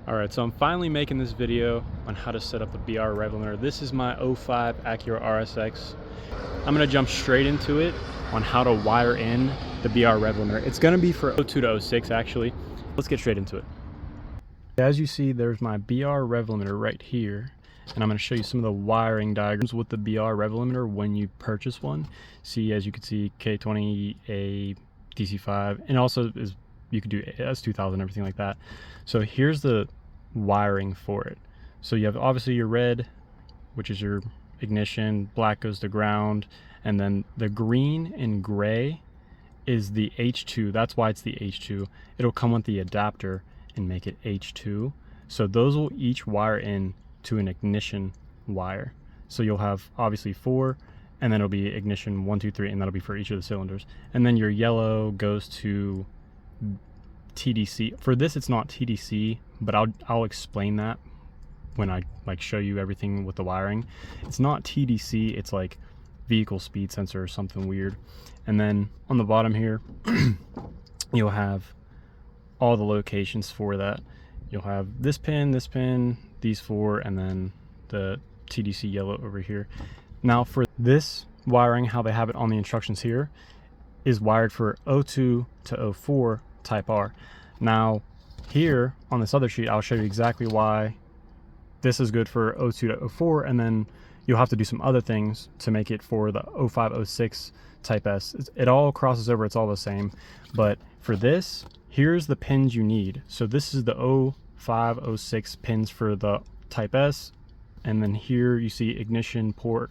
Alright, so I'm finally making this video on how to set up a BeeR rev limiter. This is my 05 Acura RSX. I'm going to jump straight into it on how to wire in the BeeR rev limiter. It's going to be for 02 to 06 actually. Let's get straight into it. As you see, there's my BeeR rev limiter right here. And I'm going to show you some of the wiring diagrams with the BeeR rev limiter when you purchase one. See, as you can see, K20A, DC5, and also you could do S2000, everything like that. So here's the wiring for it. So you have obviously your red, which is your ignition, black goes to ground, and then the green and gray is the H2. That's why it's the H2. It'll come with the adapter and make it H2. So those will each wire in to an ignition wire. So you'll have obviously 4, and then it'll be ignition 1, 2, 3, and that'll be for each of the cylinders. And then your yellow goes to TDC. For this, it's not TDC, but I'll explain that when I show you everything with the wiring. It's not TDC, it's like vehicle speed sensor or something weird. And then on the bottom here, you'll have all the locations for that. You'll have this pin, these 4, and then the TDC yellow over here. Now for this wiring, how they have it on the instructions here is wired for 02 to 04 type R. Now here on this other sheet, I'll show you exactly why this is good for 02 to 04, and then you'll have to do some other things to make it for the 05, 06 type S. It all crosses over, it's all the same. But for this, here's the pins you need. So this is the 05, 06 pins for the type S, and then here you see ignition port.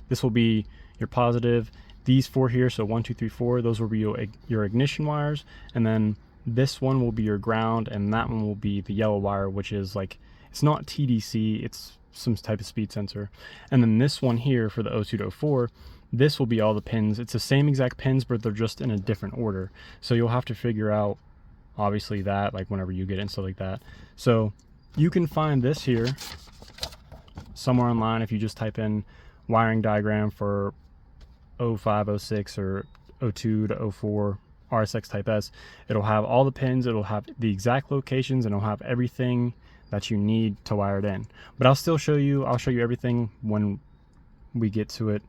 This will be your positive. These 4 here, so 1, 2, 3, 4, those will be your ignition wires, and then this one will be your ground, and that one will be the yellow wire, which is like, it's not TDC, it's some type of speed sensor. And then this one here for the 02 to 04, this will be all the pins. It's the same exact pins, but they're just in a different order. So you'll have to figure out, obviously, that like whenever you get it and stuff like that. So you can find this here somewhere online if you just type in wiring diagram for 05, 06 or 02 to 04 RSX type S. It'll have all the pins, it'll have the exact locations, and it'll have everything that you need to wire it in. But I'll show you everything when we get to it,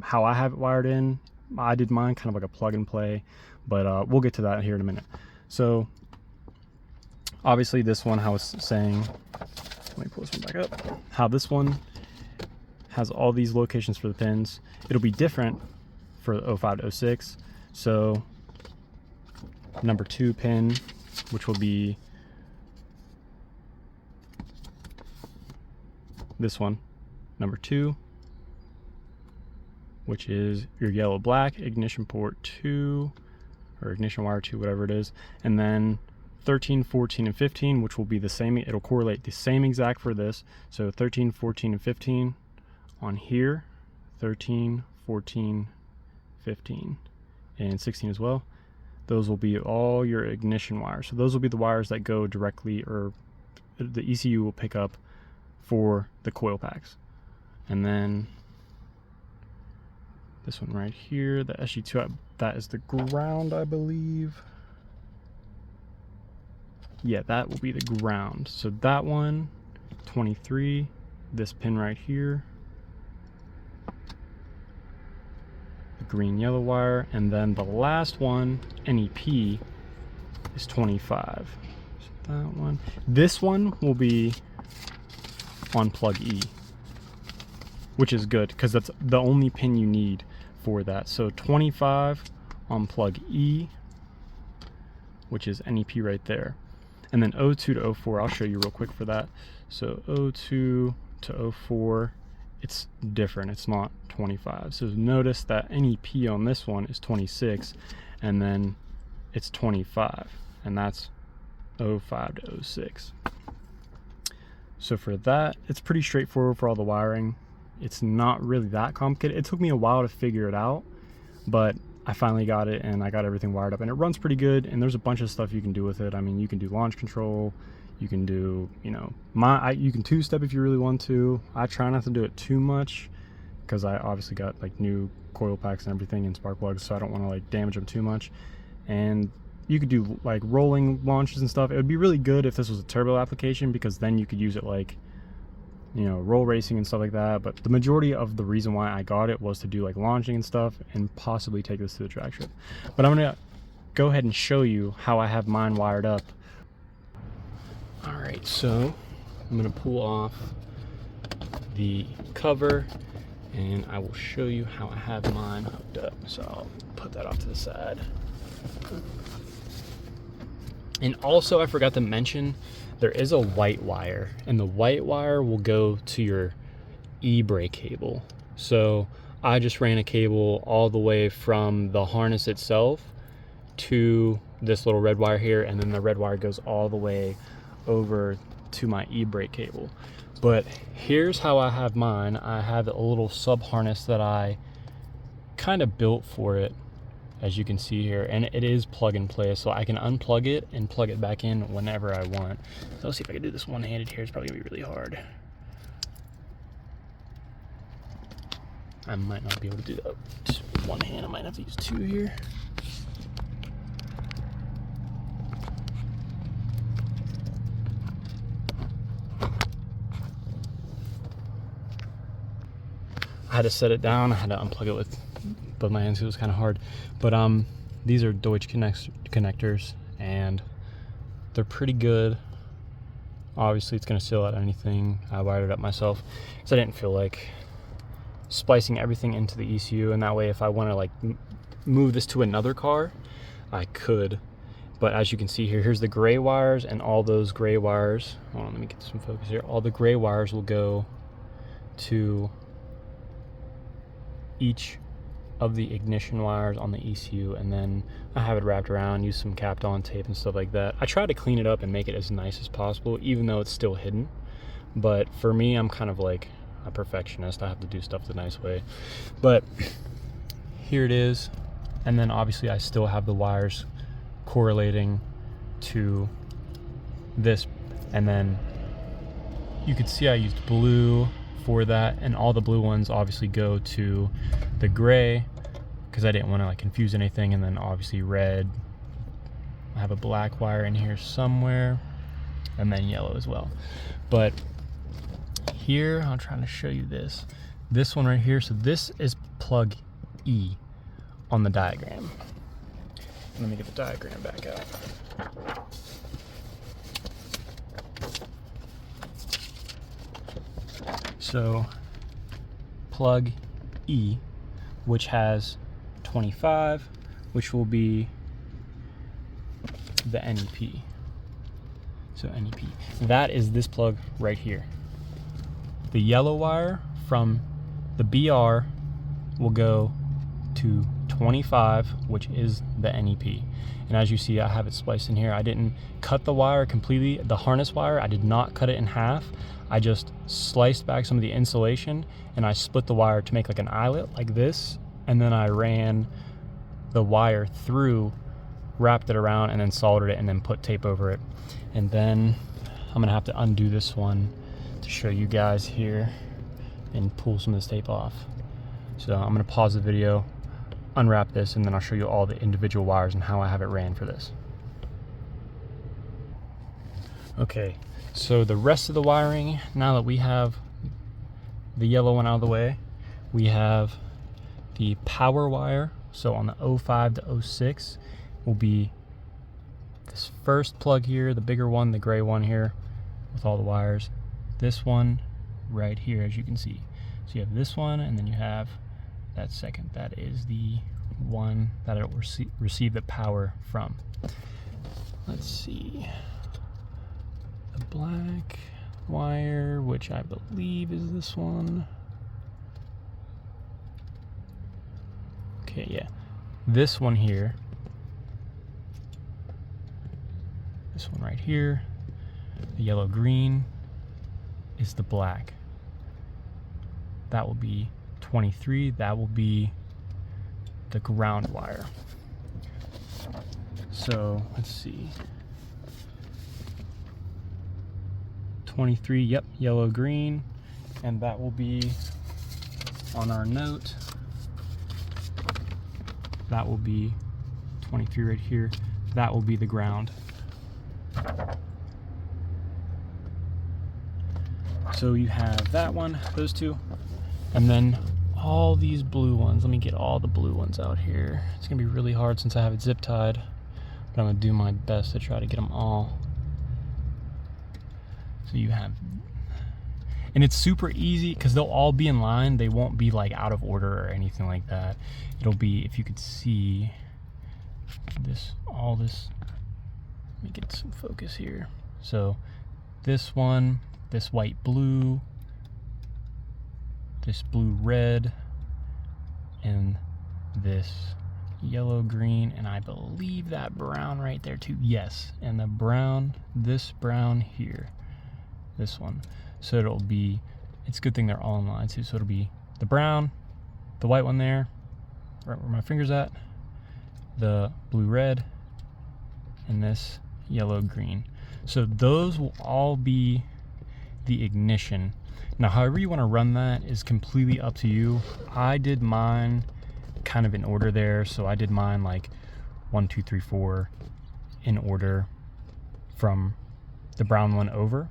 how I have it wired in. I did mine kind of like a plug and play, but we'll get to that here in a minute. So obviously this one, how it's saying, let me pull this one back up, how this one has all these locations for the pins. It'll be different for 05 to 06. So number 2 pin, which will be this one, number 2, which is your yellow black ignition port 2 or ignition wire 2, whatever it is. And then 13, 14, and 15, which will be the same. It'll correlate the same exact for this. So 13, 14, and 15 on here, 13, 14, 15, and 16 as well. Those will be all your ignition wires. So those will be the wires that go directly, or the ECU will pick up for the coil packs. And then this one right here, the SG2, that is the ground, I believe. Yeah, that will be the ground. So that one, 23, this pin right here, green yellow wire, and then the last one, NEP, is 25. So that one, this one will be on plug E, which is good because that's the only pin you need for that. So 25 on plug E, which is NEP right there. And then 02 to 04, I'll show you real quick for that. So 02 to 04, it's different, it's not 25. So notice that NEP on this one is 26, and then it's 25, and that's 05 to 06. So for that, it's pretty straightforward for all the wiring. It's not really that complicated. It took me a while to figure it out, but I finally got it, and I got everything wired up, and it runs pretty good. And there's a bunch of stuff you can do with it. I mean, you can do launch control, you can do, you know, you can 2-step if you really want to. I try not to do it too much because I obviously got like new coil packs and everything and spark plugs, so I don't want to like damage them too much. And you could do like rolling launches and stuff. It would be really good if this was a turbo application, because then you could use it like, you know, roll racing and stuff like that. But the majority of the reason why I got it was to do like launching and stuff, and possibly take this to the track strip. But I'm gonna go ahead and show you how I have mine wired up. All right, so I'm gonna pull off the cover and I will show you how I have mine hooked up. So I'll put that off to the side. And also, I forgot to mention, there is a white wire, and the white wire will go to your e-brake cable. So I just ran a cable all the way from the harness itself to this little red wire here, and then the red wire goes all the way over to my e-brake cable. But here's how I have mine. I have a little sub harness that I kind of built for it, as you can see here, and it is plug and play, so I can unplug it and plug it back in whenever I want. So let's see if I can do this one-handed here. It's probably gonna be really hard. I might not be able to do that just with one hand. I might have to use two here. I had to set it down. I had to unplug it with both my hands. It was kind of hard, but these are Deutsch connectors, and they're pretty good. Obviously, it's going to seal out anything. I wired it up myself because I didn't feel like splicing everything into the ECU, and that way, if I want to like move this to another car, I could. But as you can see here, here's the gray wires, and all those gray wires. Hold on, let me get some focus here. All the gray wires will go to each of the ignition wires on the ECU, and then I have it wrapped around, use some capped on tape and stuff like that. I try to clean it up and make it as nice as possible, even though it's still hidden. But for me, I'm kind of like a perfectionist. I have to do stuff the nice way. But here it is. And then obviously I still have the wires correlating to this. And then you could see I used blue for that, and all the blue ones obviously go to the gray because I didn't want to like confuse anything. And then obviously red, I have a black wire in here somewhere, and then yellow as well. But here, I'm trying to show you this one right here. So this is plug E on the diagram. Let me get the diagram back out. So plug E, which has 25, which will be the NEP. So NEP, that is this plug right here. The yellow wire from the BeeR will go to 25, which is the NEP. And as you see, I have it spliced in here. I didn't cut the wire completely. The harness wire, I did not cut it in half. I just sliced back some of the insulation, and I split the wire to make like an eyelet like this. And then I ran the wire through, wrapped it around, and then soldered it, and then put tape over it. And then I'm gonna have to undo this one to show you guys here and pull some of this tape off. So I'm gonna pause the video, unwrap this, and then I'll show you all the individual wires and how I have it ran for this. Okay, so the rest of the wiring, now that we have the yellow one out of the way, we have the power wire. So on the 05 to 06 will be this first plug here, the bigger one, the gray one here with all the wires. This one right here, as you can see. So you have this one, and then you have that second. That is the one that it will receive the power from. Let's see. The black wire, which I believe is this one. Okay, yeah. This one here. This one right here. The yellow green is the black. That will be 23. That will be the ground wire. So let's see. 23, yep, yellow green, and that will be on our note. That will be 23 right here. that will be the ground. So you have that one, those two, and then all these blue ones. Let me get all the blue ones out here. It's gonna be really hard since I have it zip tied, but I'm gonna do my best to try to get them all. So you have, and it's super easy because they'll all be in line. They won't be like out of order or anything like that. It'll be, if you could see this, all this, let me get some focus here. So this one, this white blue, this blue red, and this yellow green, and I believe that brown right there too. Yes, and the brown, this brown here, this one. So it'll be, it's a good thing they're all in line too. So it'll be the brown, the white one there, right where my finger's at, the blue red, and this yellow green. So those will all be the ignition. Now, however you want to run that is completely up to you. I did mine kind of in order there. So I did mine like 1, 2, 3, 4 in order from the brown one over.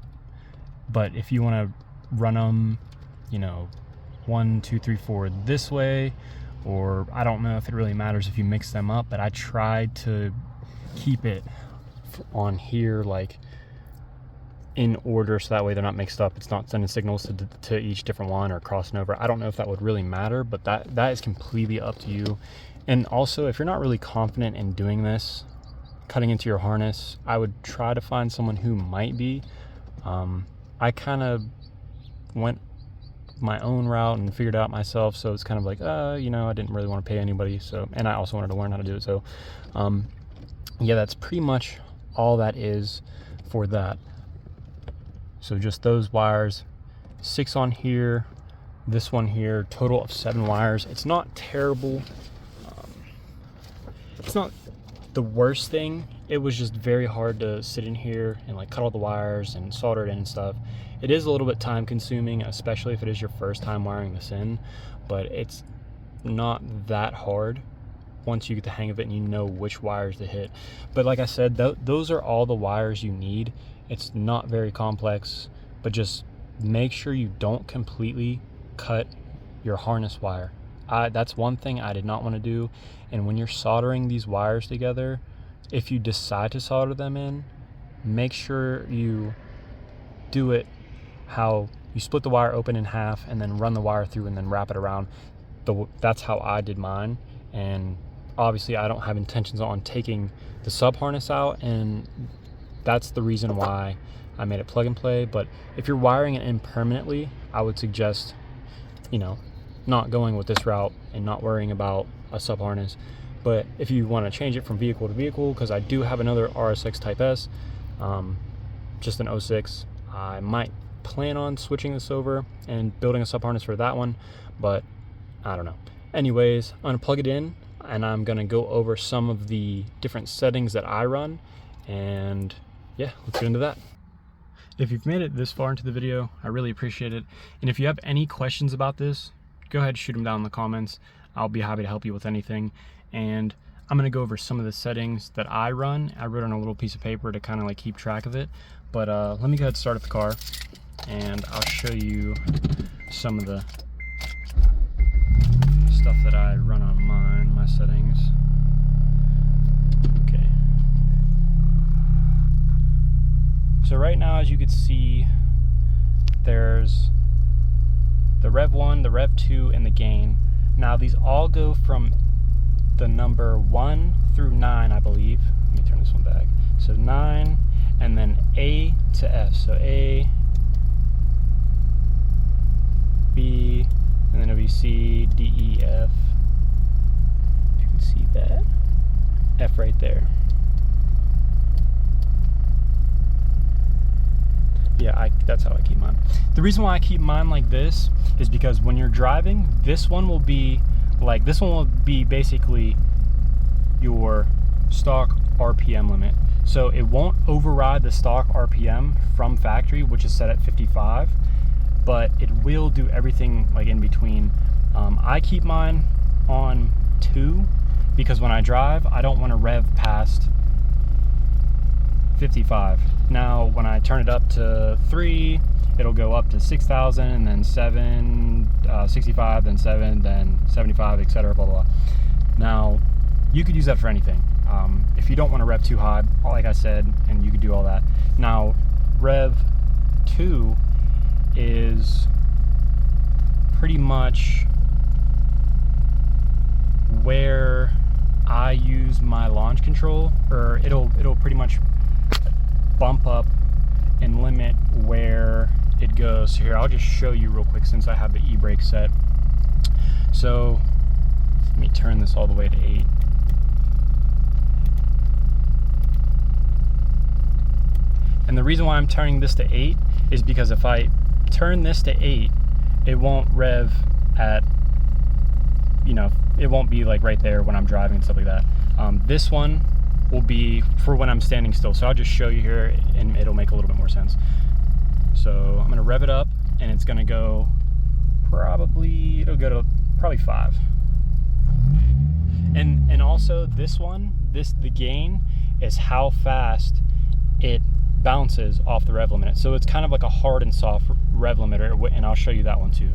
But if you want to run them, you know, 1, 2, 3, 4 this way, or I don't know if it really matters if you mix them up, but I tried to keep it on here like in order, so that way they're not mixed up. It's not sending signals to each different one or crossing over. I don't know if that would really matter, but that is completely up to you. And also, if you're not really confident in doing this, cutting into your harness, I would try to find someone who might be. I kind of went my own route and figured it out myself, so it's kind of like, you know, I didn't really want to pay anybody, so, and I also wanted to learn how to do it. So yeah, that's pretty much all that is for that. So just those wires, 6 on here, this one here, total of 7 wires. It's not terrible. It's not the worst thing. It was just very hard to sit in here and like cut all the wires and solder it in and stuff. It is a little bit time consuming, especially if it is your first time wiring this in, but it's not that hard once you get the hang of it and you know which wires to hit. But like I said, those are all the wires you need. It's not very complex, but just make sure you don't completely cut your harness wire. That's one thing I did not want to do. And when you're soldering these wires together, if you decide to solder them in, make sure you do it how you split the wire open in half and then run the wire through and then wrap it around. That's how I did mine. And obviously I don't have intentions on taking the sub harness out, and that's the reason why I made it plug and play. But if you're wiring it in permanently, I would suggest, you know, not going with this route and not worrying about a sub harness. But if you want to change it from vehicle to vehicle, because I do have another RSX Type S, just an 06, I might plan on switching this over and building a sub harness for that one, but I don't know. Anyways, I'm gonna plug it in and I'm gonna go over some of the different settings that I run, and yeah, let's get into that. If you've made it this far into the video, I really appreciate it. And if you have any questions about this, go ahead and shoot them down in the comments. I'll be happy to help you with anything. And I'm gonna go over some of the settings that I run. I wrote on a little piece of paper to kind of like keep track of it. But let me go ahead and start up the car and I'll show you some of the stuff that I run on mine, my settings. Okay. So right now, as you can see, there's the Rev 1, the Rev 2, and the gain. Now these all go from the number 1 through 9, I believe. Let me turn this one back. So 9, and then A to F. So A, B, and then it'll be C, D, E, F. If you can see that. F right there. Yeah, that's how I keep mine. The reason why I keep mine like this is because when you're driving, this one will be basically your stock RPM limit. So it won't override the stock RPM from factory, which is set at 55, but it will do everything like in between. I keep mine on 2 because when I drive, I don't want to rev past 55. Now when I turn it up to 3, it'll go up to 6,000, and then 7, 65, then 7, then 75, etc. Blah, blah, blah. Now, you could use that for anything. If you don't want to rev too high, like I said, and you could do all that. Now, Rev 2 is pretty much where I use my launch control, or it'll pretty much bump up and limit where it goes. So here, I'll just show you real quick since I have the e-brake set. So let me turn this all the way to 8. And the reason why I'm turning this to 8 is because if I turn this to 8, it won't rev at, you know, it won't be like right there when I'm driving and stuff like that. This one will be for when I'm standing still. So I'll just show you here and it'll make a little bit more sense. So I'm gonna rev it up and it's gonna go it'll go to probably 5. And also this one, the gain is how fast it bounces off the rev limiter. So it's kind of like a hard and soft rev limiter, and I'll show you that one too.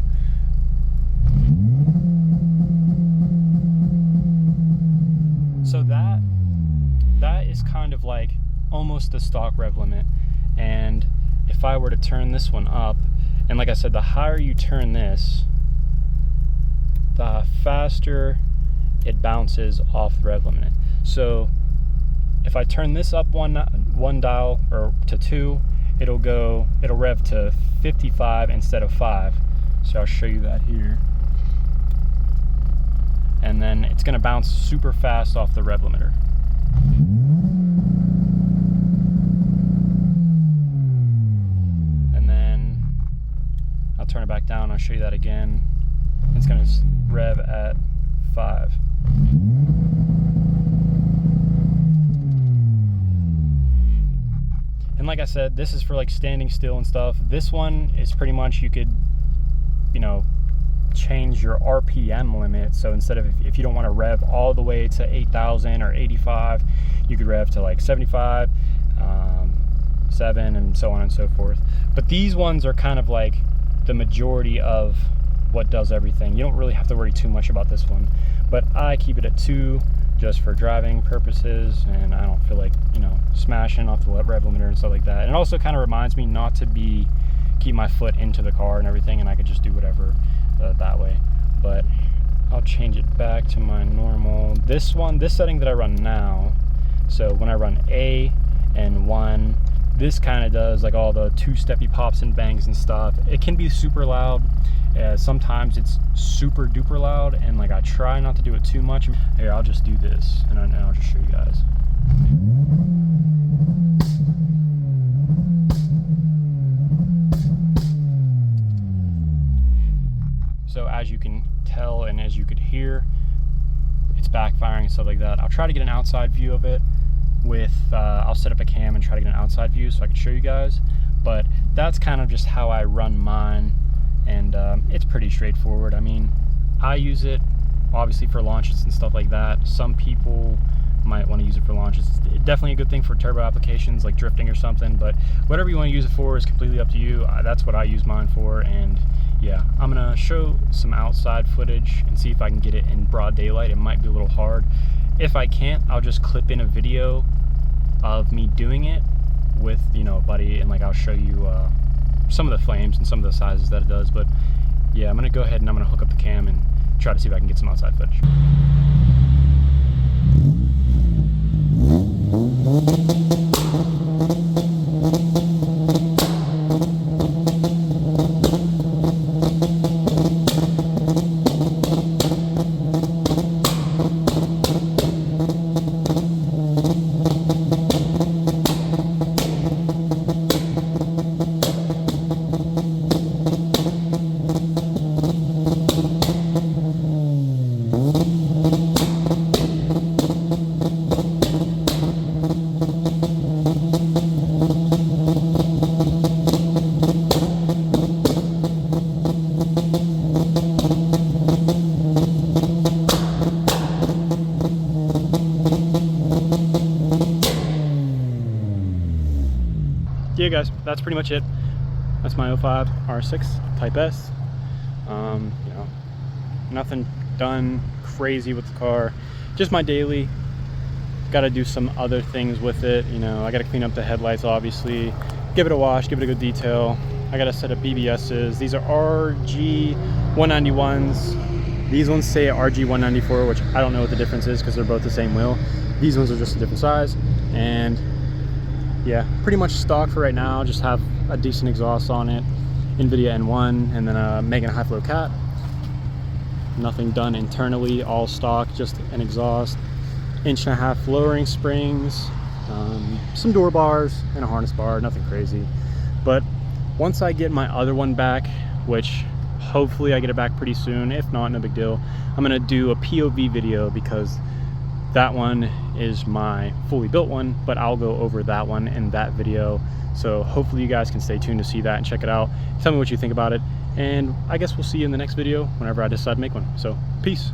So that is kind of like almost the stock rev limit. And if I were to turn this one up, and like I said, the higher you turn this, the faster it bounces off the rev limiter. So if I turn this up one dial or to 2, it'll rev to 55 instead of 5. So I'll show you that here. And then it's gonna bounce super fast off the rev limiter. And then I'll turn it back down, I'll show you that again. It's gonna rev at 5. And like I said, this is for like standing still and stuff. This one is pretty much, you could, you know, change your RPM limit. So instead of, if you don't want to rev all the way to 8,000 or 85, you could rev to like 75, 7, and so on and so forth. But these ones are kind of like the majority of what does everything. You don't really have to worry too much about this one, but I keep it at 2 just for driving purposes, and I don't feel like, you know, smashing off the rev limiter and stuff like that. And it also kind of reminds me not to keep my foot into the car and everything, and I could just do whatever that way. But I'll change it back to my normal, this setting that I run now. So when I run A and 1, this kind of does like all the 2-steppy pops and bangs and stuff. It can be super loud. Sometimes it's super duper loud, and like I try not to do it too much. Here, I'll just do this, and I'll just show you guys. So as you can tell and as you could hear, it's backfiring and stuff like that. I'll try to get an outside view of it with, I'll set up a cam and try to get an outside view so I can show you guys. But that's kind of just how I run mine. And it's pretty straightforward. I mean, I use it obviously for launches and stuff like that. Some people might want to use it for launches. It's definitely a good thing for turbo applications like drifting or something, but whatever you want to use it for is completely up to you. That's what I use mine for. And yeah, I'm gonna show some outside footage and see if I can get it in broad daylight. It might be a little hard. If I can't, I'll just clip in a video of me doing it with, you know, a buddy, and like I'll show you some of the flames and some of the sizes that it does. But yeah, I'm gonna go ahead and I'm gonna hook up the cam and try to see if I can get some outside footage. that's pretty much it. That's my 05 R6 Type S. You know, nothing done crazy with the car, just my daily. Got to do some other things with it. You know, I got to clean up the headlights, obviously, give it a wash, give it a good detail. I got to set up BBSs. These are RG 191s. These ones say RG 194, which I don't know what the difference is because they're both the same wheel. These ones are just a different size. And yeah, pretty much stock for right now. Just have a decent exhaust on it, NVIDIA N1, and then a Megan high flow cat. Nothing done internally, all stock, just an exhaust. 1.5-inch lowering springs, some door bars and a harness bar, nothing crazy. But once I get my other one back, which hopefully I get it back pretty soon, if not, no big deal, I'm gonna do a POV video because that one is my fully built one, but I'll go over that one in that video. So hopefully you guys can stay tuned to see that and check it out. Tell me what you think about it, and I guess we'll see you in the next video whenever I decide to make one. So peace.